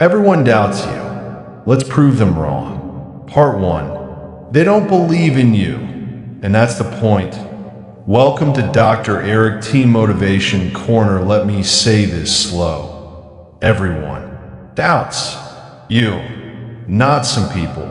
Everyone doubts you. Let's prove them wrong. Part 1. They don't believe in you. And that's the point. Welcome to Dr. Eric T. Motivation Corner. Let me say this slow. Everyone doubts you. Not some people.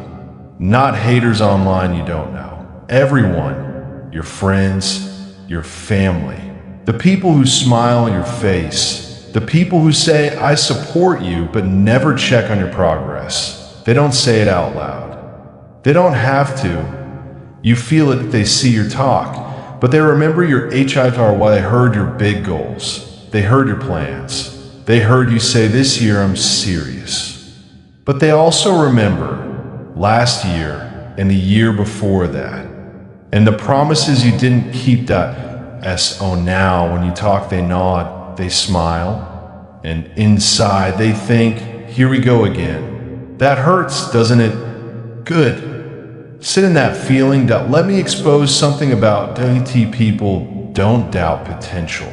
Not haters online you don't know. Everyone. Your friends. Your family. The people who smile on your face. The people who say, I support you, but never check on your progress. They don't say it out loud. They don't have to. You feel it if they see your talk, but they remember your High-CTR while they heard your big goals. They heard your plans. They heard you say, this year I'm serious. But they also remember last year and the year before that, and the promises you didn't keep. Now when you talk they nod, they smile, and inside they think, here we go again. That hurts, doesn't it? Good. Sit in that feeling. Let me expose something about DT. People don't doubt potential.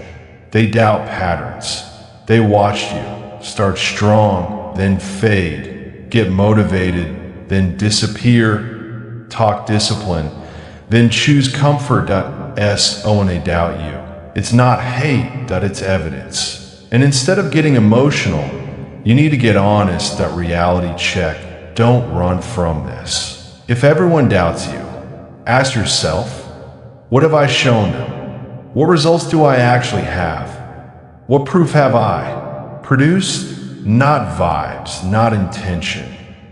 They doubt patterns. They watched you start strong, then fade, get motivated, then disappear, talk discipline, then choose comfort. When they doubt you. It's not hate, it's evidence. And instead of getting emotional, you need to get honest. Reality check. Don't run from this. If everyone doubts you, ask yourself, what have I shown them? What results do I actually have? What proof have I produced? Not vibes, not intention.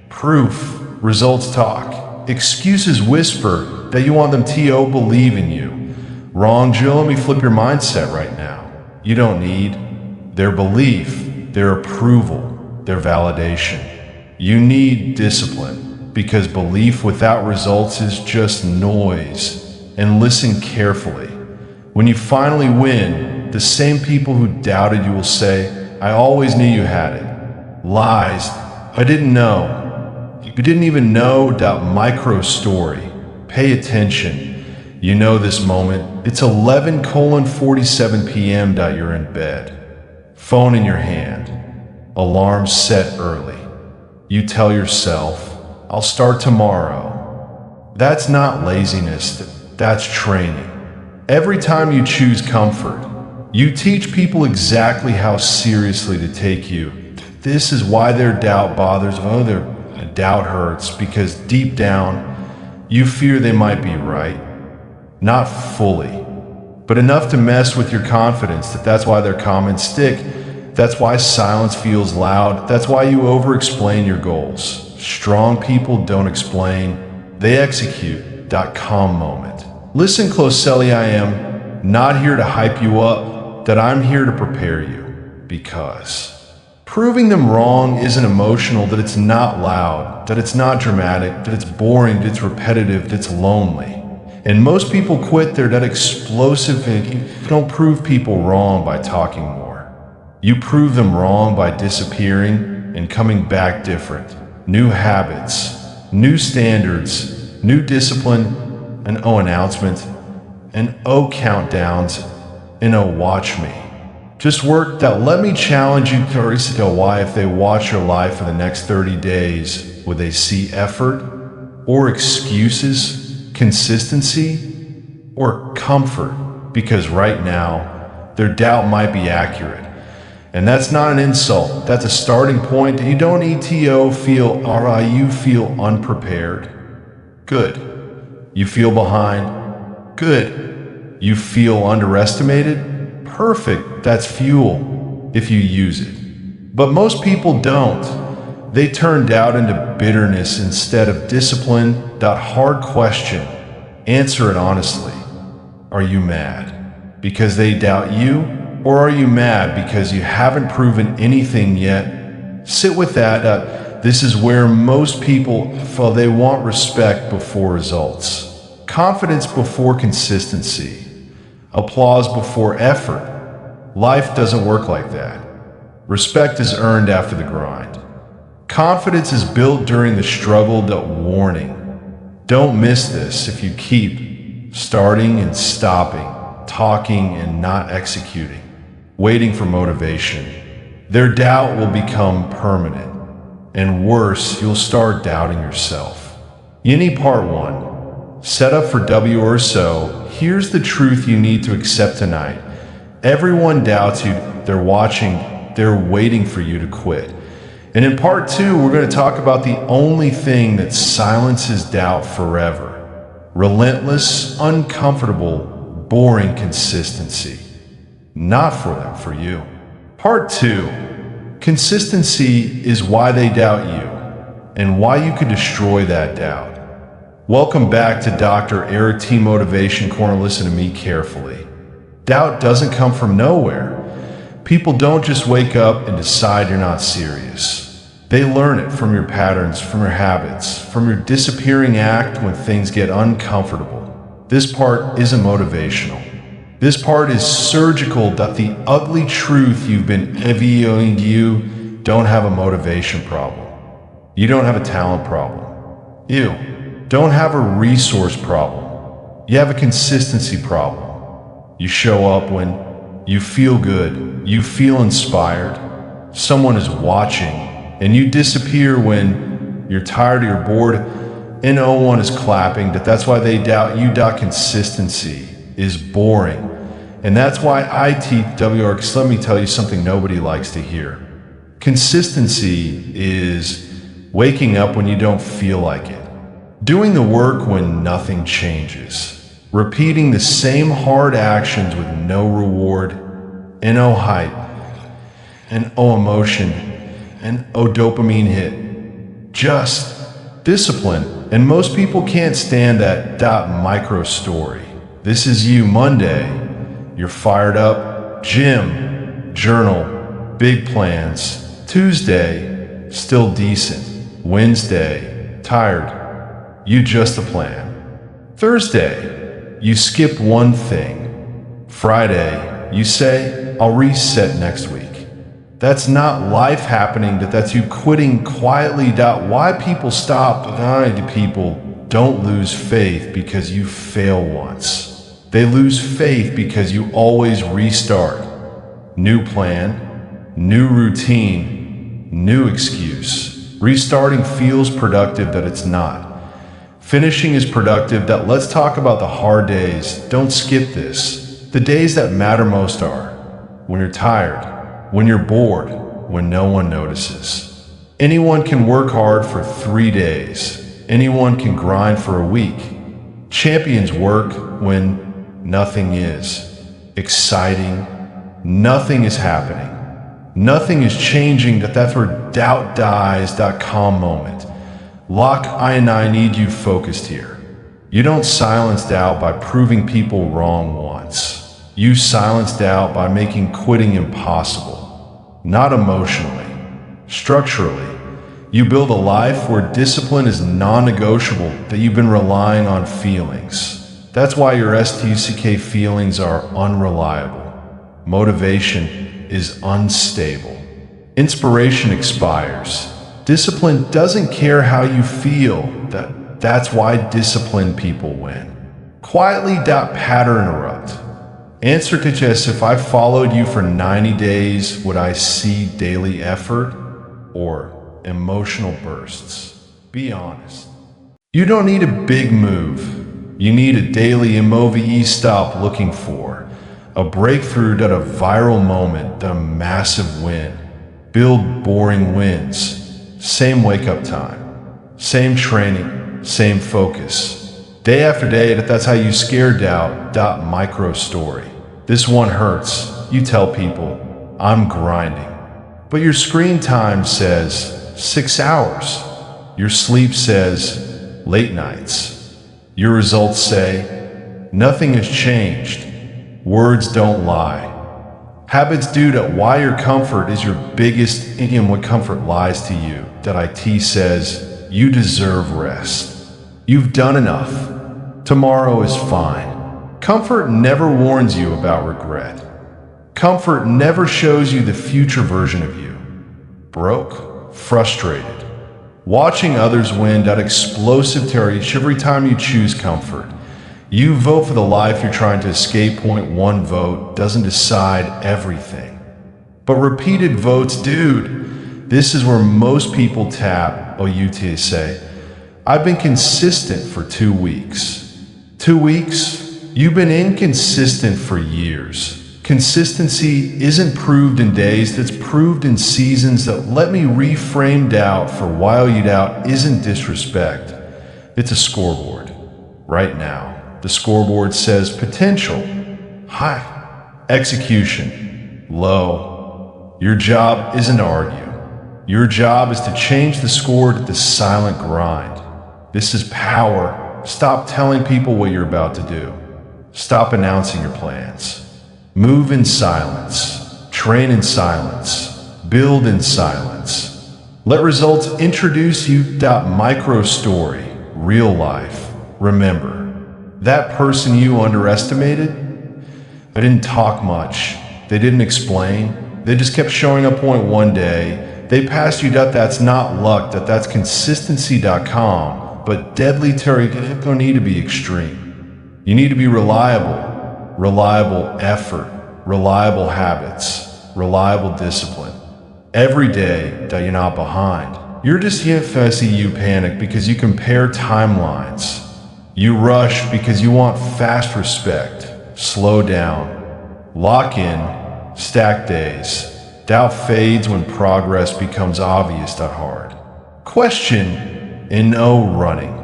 Proof. Results talk. Excuses whisper that you want them to believe in you. Wrong, Jill. Let me flip your mindset right now. You don't need their belief, their approval, their validation. You need discipline, because belief without results is just noise. And listen carefully. When you finally win, the same people who doubted you will say, I always knew you had it. Lies. I didn't know. You didn't even know. Micro story. Pay attention. You know this moment. It's 11:47 p.m. You're in bed. Phone in your hand. Alarm set early. You tell yourself, I'll start tomorrow. That's not laziness. That's training. Every time you choose comfort, you teach people exactly how seriously to take you. This is why their doubt bothers. Their doubt hurts because deep down, you fear they might be right. Not fully, but enough to mess with your confidence. That's why their comments stick. That's why silence feels loud. That's why you over-explain your goals. Strong people don't explain, they execute. Calm moment. Listen closely. I am not here to hype you up, I'm here to prepare you. Because proving them wrong isn't emotional, it's not loud, it's not dramatic, it's boring, it's repetitive, it's lonely. And most people quit that explosive. You don't prove people wrong by talking more. You prove them wrong by disappearing and coming back different. New habits, new standards, new discipline, an announcement, and countdowns, and watch me. Just work. Let me challenge you to why if they watch your life for the next 30 days, would they see effort or excuses? Consistency or comfort? Because right now, their doubt might be accurate. And that's not an insult. That's a starting point. You don't you feel unprepared. Good. You feel behind. Good. You feel underestimated. Perfect. That's fuel if you use it. But most people don't. They turn doubt into bitterness instead of discipline. Hard question. Answer it honestly. Are you mad because they doubt you? Or are you mad because you haven't proven anything yet? Sit with that. This is where most people feel they want respect before results. Confidence before consistency. Applause before effort. Life doesn't work like that. Respect is earned after the grind. Confidence is built during the struggle. Warning. Don't miss this if you keep starting and stopping, talking and not executing, waiting for motivation. Their doubt will become permanent. And worse, you'll start doubting yourself. You need part one. Set up for W or so. Here's the truth you need to accept tonight. Everyone doubts you. They're watching. They're waiting for you to quit. And in part two, we're going to talk about the only thing that silences doubt forever. Relentless, uncomfortable, boring consistency. Not for them, for you. Part two. Consistency is why they doubt you, and why you could destroy that doubt. Welcome back to Dr. Eric T. Motivation Corner. Listen to me carefully. Doubt doesn't come from nowhere. People don't just wake up and decide you're not serious. They learn it from your patterns, from your habits, from your disappearing act when things get uncomfortable. This part isn't motivational. This part is surgical. That the ugly truth you've been evidencing, you don't have a motivation problem. You don't have a talent problem. You don't have a resource problem. You have a consistency problem. You show up when you feel good, you feel inspired, someone is watching, and you disappear when you're tired or you're bored, and no one is clapping. That's why they doubt you. Consistency is boring. And that's why I teach WR, because let me tell you something nobody likes to hear. Consistency is waking up when you don't feel like it, doing the work when nothing changes, repeating the same hard actions with no reward, and no hype, and no emotion, and no dopamine hit. Just discipline. And most people can't stand that micro story. This is you Monday. You're fired up, gym, journal, big plans. Tuesday, still decent. Wednesday, tired. You just a plan. Thursday, you skip one thing. Friday, you say, I'll reset next week. That's not life happening, that's you quitting quietly. Why people stop? People don't lose faith because you fail once. They lose faith because you always restart. New plan, new routine, new excuse. Restarting feels productive, it's not. Finishing is productive. Let's talk about the hard days. Don't skip this. The days that matter most are when you're tired, when you're bored, when no one notices. Anyone can work hard for 3 days. Anyone can grind for a week. Champions work when nothing is exciting. Nothing is happening. Nothing is changing. That's where doubt dies. Calm moment. I need you focused here. You don't silence doubt by proving people wrong once. You silence doubt by making quitting impossible. Not emotionally. Structurally. You build a life where discipline is non-negotiable, that you've been relying on feelings. That's why your STCK feelings are unreliable. Motivation is unstable. Inspiration expires. Discipline doesn't care how you feel. That's why disciplined people win. Quietly. Pattern interrupt. Answer to just, if I followed you for 90 days, would I see daily effort or emotional bursts? Be honest. You don't need a big move. You need a daily Emojis. Stop looking for a breakthrough, a viral moment, a massive win. Build boring wins. Same wake-up time, same training, same focus. Day after day, that's how you scare doubt. Micro story. This one hurts. You tell people, I'm grinding. But your screen time says 6 hours. Your sleep says late nights. Your results say, nothing has changed. Words don't lie. Habits do. Why your comfort is your biggest idiom. What comfort lies to you. IT says, you deserve rest. You've done enough. Tomorrow is fine. Comfort never warns you about regret. Comfort never shows you the future version of you. Broke, frustrated. Watching others win. Explosive terror. Every time you choose comfort, you vote for the life you're trying to escape. One vote doesn't decide everything. But repeated votes, This is where most people tap, you say, I've been consistent for 2 weeks. 2 weeks? You've been inconsistent for years. Consistency isn't proved in days, that's proved in seasons. That let me reframe doubt for while you doubt isn't disrespect. It's a scoreboard. Right now, the scoreboard says potential, high, execution, low. Your job isn't to argue. Your job is to change the score to the silent grind. This is power. Stop telling people what you're about to do. Stop announcing your plans. Move in silence. Train in silence. Build in silence. Let results introduce you. Micro story. Real life. Remember, that person you underestimated? They didn't talk much. They didn't explain. They just kept showing up one day. They passed you. That's not luck. That's consistency.com. But deadly territory don't need to be extreme. You need to be reliable. Reliable effort. Reliable habits. Reliable discipline. Every day that you're not behind. You're just you panic because you compare timelines. You rush because you want fast respect. Slow down. Lock in. Stack days. Doubt fades when progress becomes obvious. Hard. Question in running.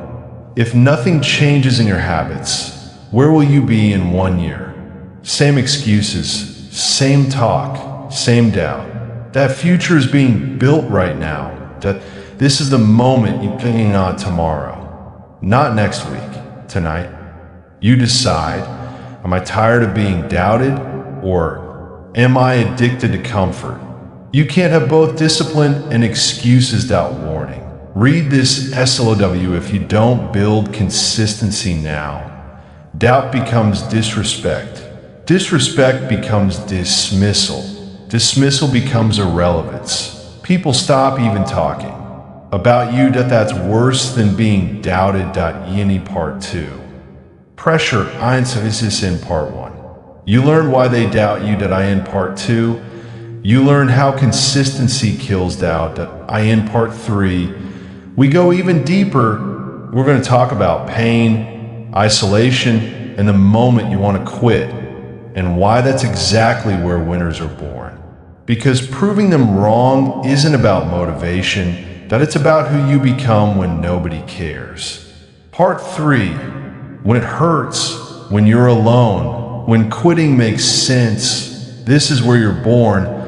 If nothing changes in your habits, where will you be in 1 year? Same excuses, same talk, same doubt. That future is being built right now. That this is the moment you're thinking, not tomorrow, not next week, tonight. You decide, am I tired of being doubted, or am I addicted to comfort? You can't have both discipline and excuses. Warning. Read this SLOW. If you don't build consistency now, doubt becomes disrespect. Disrespect becomes dismissal. Dismissal becomes irrelevance. People stop even talking about you. That's worse than being doubted. Part 2. Pressure. This in part 1. You learn why they doubt you. In part 2. You learn how consistency kills doubt. In part 3. We go even deeper. We're going to talk about pain, isolation, and the moment you want to quit, and why that's exactly where winners are born. Because proving them wrong isn't about motivation, it's about who you become when nobody cares. Part 3. When it hurts, when you're alone, when quitting makes sense, this is where you're born.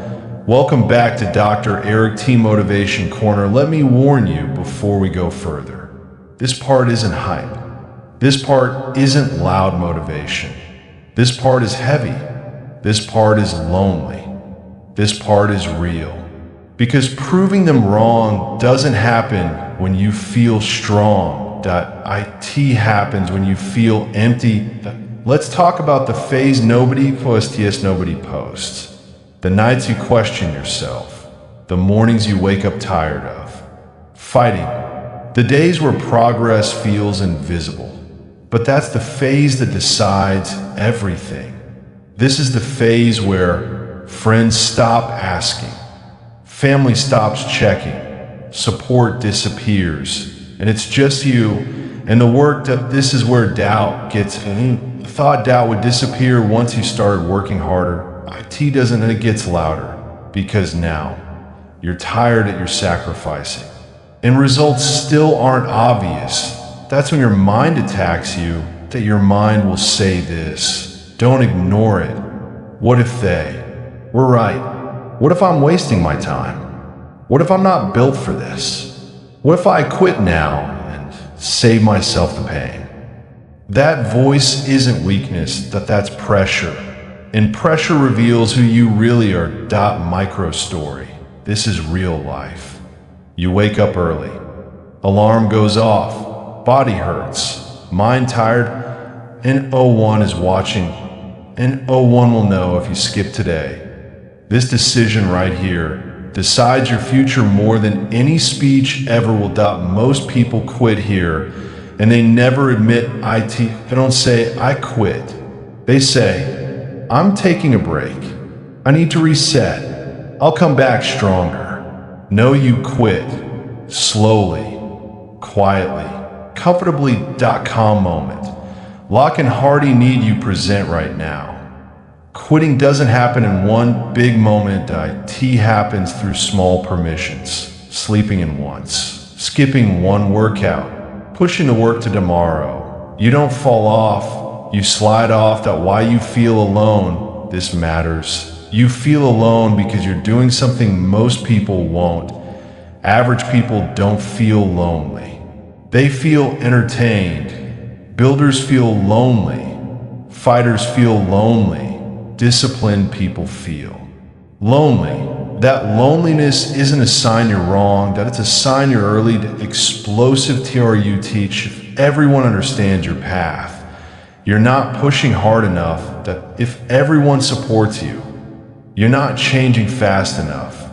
Welcome back to Dr. Eric T. Motivation Corner. Let me warn you before we go further. This part isn't hype. This part isn't loud motivation. This part is heavy. This part is lonely. This part is real. Because proving them wrong doesn't happen when you feel strong. It happens when you feel empty. Let's talk about the phase nobody posts. The nights you question yourself. The mornings you wake up tired of. Fighting. The days where progress feels invisible. But that's the phase that decides everything. This is the phase where friends stop asking. Family stops checking. Support disappears. And it's just you and the work. This is where doubt gets in. Thought doubt would disappear once you started working harder. IT doesn't, and it gets louder. Because now, you're tired that you're sacrificing. And results still aren't obvious. That's when your mind attacks you. That your mind will say this. Don't ignore it. What if they? We're right. What if I'm wasting my time? What if I'm not built for this? What if I quit now and save myself the pain? That voice isn't weakness, that's pressure. And pressure reveals who you really are. Micro story. This is real life. You wake up early. Alarm goes off. Body hurts. Mind tired. And 01 is watching. And 01 will know if you skip today. This decision right here decides your future more than any speech ever will. Most people quit here, and they never admit IT. They don't say, I quit. They say, I'm taking a break. I need to reset. I'll come back stronger. Know you quit. Slowly, quietly, comfortably.com moment. Lock and Hardy need you present right now. Quitting doesn't happen in one big moment. IT happens through small permissions. Sleeping in once, skipping one workout, pushing the work to tomorrow. You don't fall off, you slide off. That why you feel alone. This matters. You feel alone because you're doing something most people won't. Average people don't feel lonely. They feel entertained. Builders feel lonely. Fighters feel lonely. Disciplined people feel lonely. That loneliness isn't a sign you're wrong, that it's a sign you're early. Explosive TRU teach if everyone understands your path. You're not pushing hard enough, that if everyone supports you, you're not changing fast enough.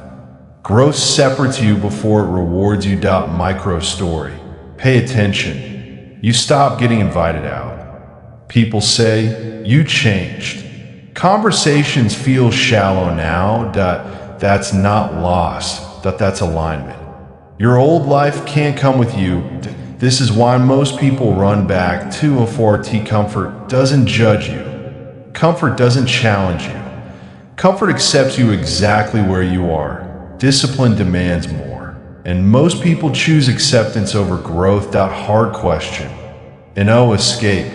Growth separates you before it rewards you. Micro story. Pay attention. You stop getting invited out. People say, you changed. Conversations feel shallow now. That's not lost. That's alignment. Your old life can't come with you. This is why most people run back to a 4T. Comfort doesn't judge you. Comfort doesn't challenge you. Comfort accepts you exactly where you are. Discipline demands more. And most people choose acceptance over growth. Hard question. And escape.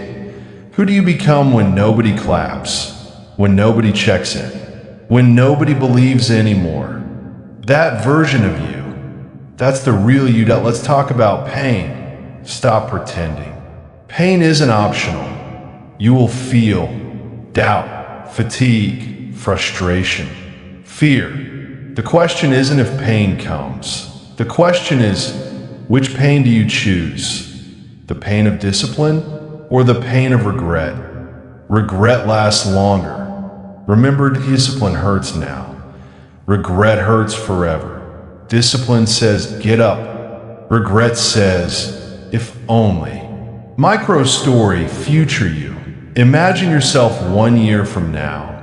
Who do you become when nobody claps? When nobody checks in? When nobody believes anymore? That version of you. That's the real you. Let's talk about pain. Stop pretending. Pain isn't optional. You will feel doubt, fatigue, frustration, fear. The question isn't if pain comes. The question is, which pain do you choose? The pain of discipline or the pain of regret? Regret lasts longer. Remember, discipline hurts now. Regret hurts forever. Discipline says, get up. Regret says, if only. Micro story, future you. Imagine yourself 1 year from now.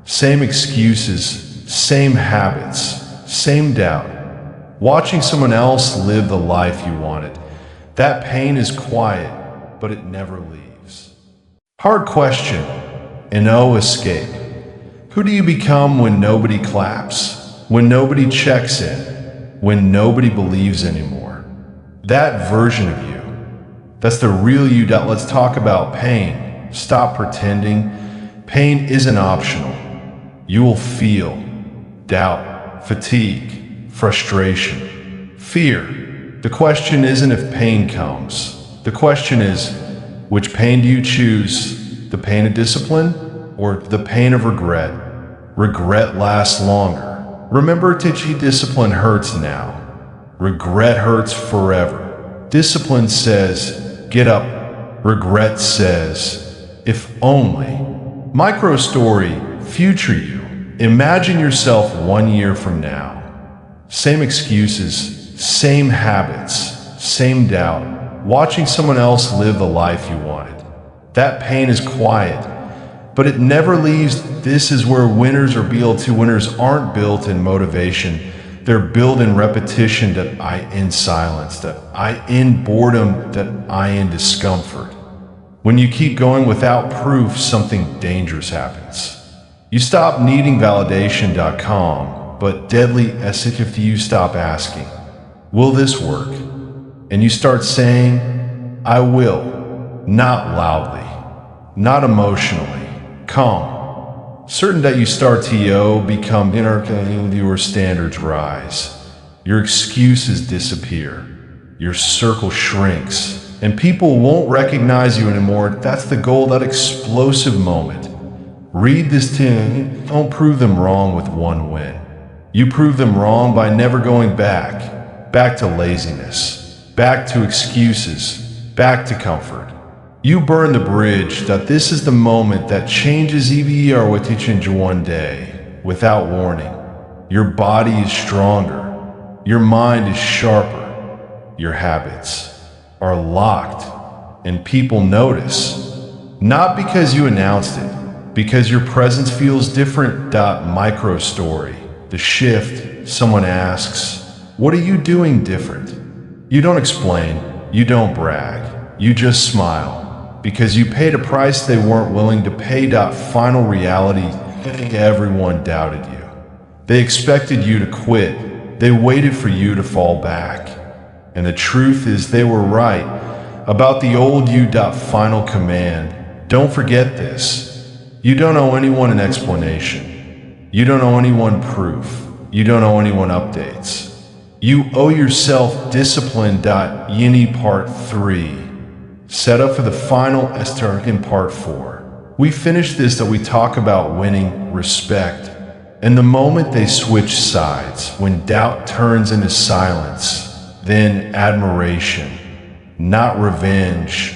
Same excuses, same habits, same doubt. Watching someone else live the life you wanted. That pain is quiet, but it never leaves. Hard question, and escape. Who do you become when nobody claps? When nobody checks in? When nobody believes anymore? That version of you. That's the real you. Let's talk about pain. Stop pretending. Pain isn't optional. You will feel doubt, fatigue, frustration, fear. The question isn't if pain comes. The question is, which pain do you choose? The pain of discipline or the pain of regret? Regret lasts longer. Remember, discipline hurts now. Regret hurts forever. Discipline says, get up. Regret says, if only. Micro story, future you. Imagine yourself 1 year from now. Same excuses, same habits, same doubt. Watching someone else live the life you wanted. That pain is quiet, but it never leaves. This is where winners are built. Winners aren't built in motivation. They're built in repetition. That I in silence, that I in boredom, that I in discomfort. When you keep going without proof, something dangerous happens. You stop needing validation.com, but deadly as if you stop asking, will this work? And you start saying, I will, not loudly, not emotionally, calm. Certain that you start to become your standards rise. Your excuses disappear. Your circle shrinks. And people won't recognize you anymore. That's the goal, that explosive moment. Read this tune. Don't prove them wrong with one win. You prove them wrong by never going back to laziness, back to excuses, back to comfort. You burn the bridge. That this is the moment that changes EVER with each and one day. Without warning, your body is stronger, your mind is sharper, your habits are locked, and people notice. Not because you announced it, because your presence feels different. Micro story. The shift, someone asks, What are you doing different? You don't explain, you don't brag, you just smile. Because you paid a price they weren't willing to pay. Final reality, everyone doubted you. They expected you to quit. They waited for you to fall back. And the truth is they were right about the old you. Final command, don't forget this. You don't owe anyone an explanation. You don't owe anyone proof. You don't owe anyone updates. You owe yourself discipline. Yini Part 3. Set up for the final STR in Part 4. We finish this that we talk about winning, respect, and the moment they switch sides, when doubt turns into silence, then admiration, not revenge,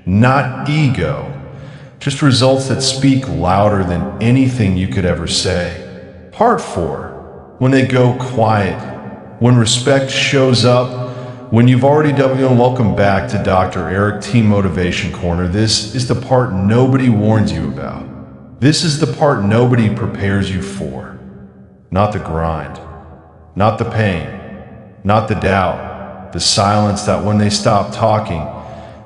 not ego, just results that speak louder than anything you could ever say. Part 4. When they go quiet, when respect shows up, when you've already done. Welcome back to Dr. Eric T. Motivation Corner. This is the part nobody warns you about. This is the part nobody prepares you for. Not the grind, not the pain, not the doubt, the silence that when they stop talking,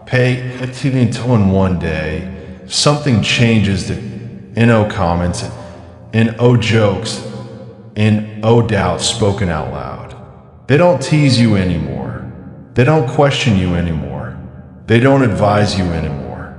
pay attention until in one day, something changes that in O comments, in O jokes, in O doubts spoken out loud. They don't tease you anymore. They don't question you anymore. They don't advise you anymore.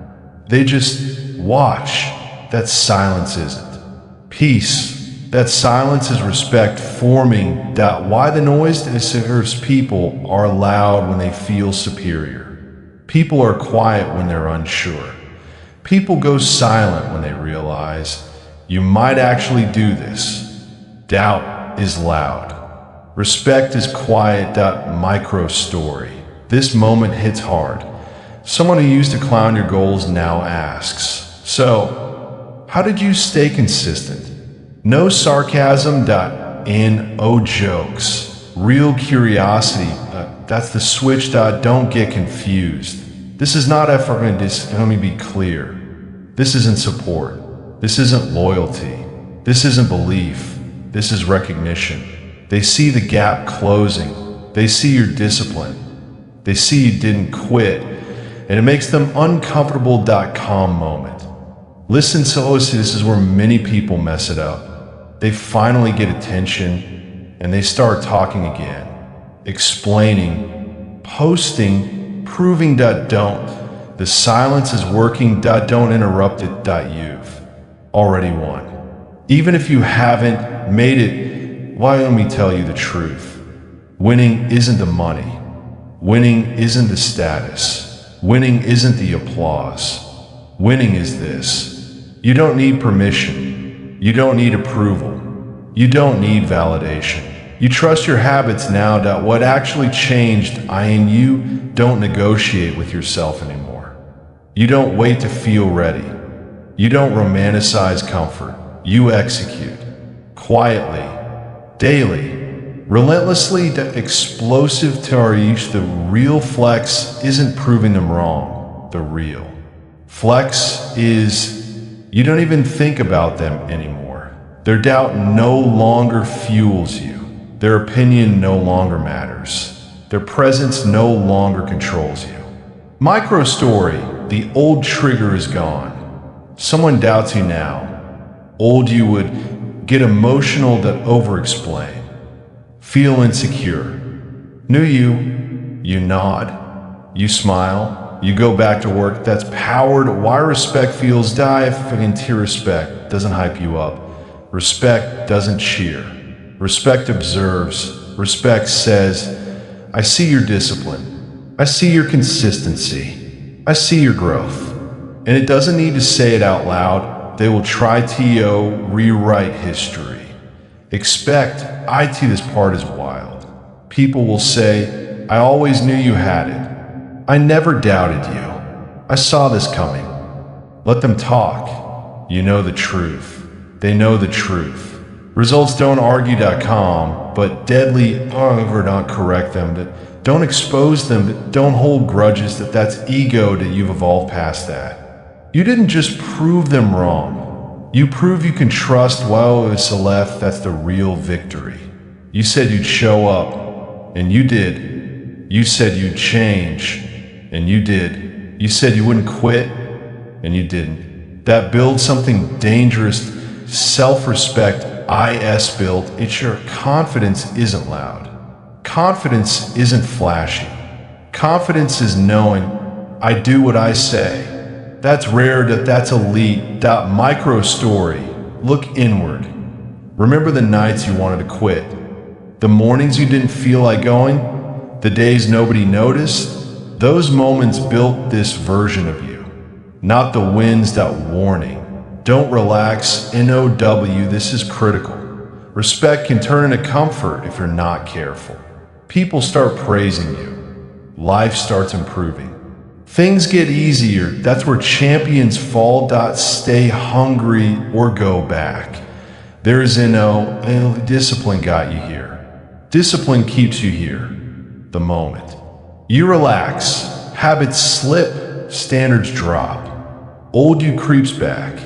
They just watch. That silence isn't peace. That silence is respect forming. Why the noise serves people are loud when they feel superior. People are quiet when they're unsure. People go silent when they realize you might actually do this. Doubt is loud. Respect is quiet. Micro story. This moment hits hard. Someone who used to clown your goals now asks, so, how did you stay consistent? No sarcasm. No jokes. Real curiosity. That's the switch. Don't get confused. This is not effort. Let me be clear. This isn't support. This isn't loyalty. This isn't belief. This is recognition. They see the gap closing. They see your discipline. They see you didn't quit. And it makes them uncomfortable. Calm moment. Listen, so this is where many people mess it up. They finally get attention and they start talking again, explaining, posting, proving. Don't. The silence is working. Don't interrupt it. You've already won. Even if you haven't made it. Why don't we tell you the truth? Winning isn't the money. Winning isn't the status. Winning isn't the applause. Winning is this. You don't need permission. You don't need approval. You don't need validation. You trust your habits now. What actually changed, you don't negotiate with yourself anymore. You don't wait to feel ready. You don't romanticize comfort. You execute. Quietly. Daily, relentlessly, explosive to our each. The real flex isn't proving them wrong. The real flex is you don't even think about them anymore. Their doubt no longer fuels you. Their opinion no longer matters. Their presence no longer controls you. Micro story, the old trigger is gone. Someone doubts you now. Old you would get emotional. Over-explain. Feel insecure. New you nod. You smile. You go back to work. That's powered. Why respect feels respect doesn't hype you up. Respect doesn't cheer. Respect observes. Respect says, I see your discipline. I see your consistency. I see your growth. And it doesn't need to say it out loud. They will try to rewrite history. Expect, this part is wild. People will say, I always knew you had it. I never doubted you. I saw this coming. Let them talk. You know the truth. They know the truth. Results don't argue.com, but deadly don't correct them. Don't expose them. Don't hold grudges. That's ego. You've evolved past that. You didn't just prove them wrong. You prove you can trust. It's left. That's the real victory. You said you'd show up. and you did. You said you'd change, and you did. You said you wouldn't quit, and you didn't. That builds something dangerous. Self-respect, IS built. It's your confidence isn't loud. Confidence isn't flashy. Confidence is knowing, I do what I say. That's rare, that's elite. That micro story. Look inward. Remember the nights you wanted to quit. The mornings you didn't feel like going. The days nobody noticed. Those moments built this version of you. Not the wins, that warning. Don't relax. NOW, this is critical. Respect can turn into comfort if you're not careful. People start praising you. Life starts improving. Things get easier. That's where champions fall. Stay hungry or go back. There is discipline got you here. Discipline keeps you here. The moment you relax, habits slip, standards drop. Old you creeps back.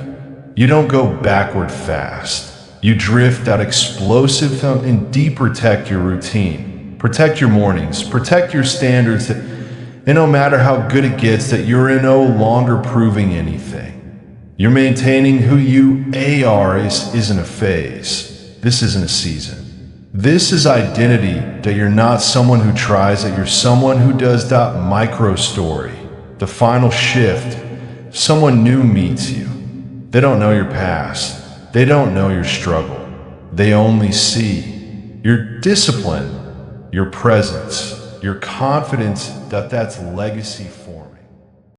You don't go backward fast. You drift out explosive and protect your routine. Protect your mornings. Protect your standards. And no matter how good it gets, that you're no longer proving anything. You're maintaining who you are isn't a phase. This isn't a season. This is identity, that you're not someone who tries, that you're someone who does. That micro story. The final shift. Someone new meets you. They don't know your past. They don't know your struggle. They only see your discipline, your presence, your confidence. That's legacy form.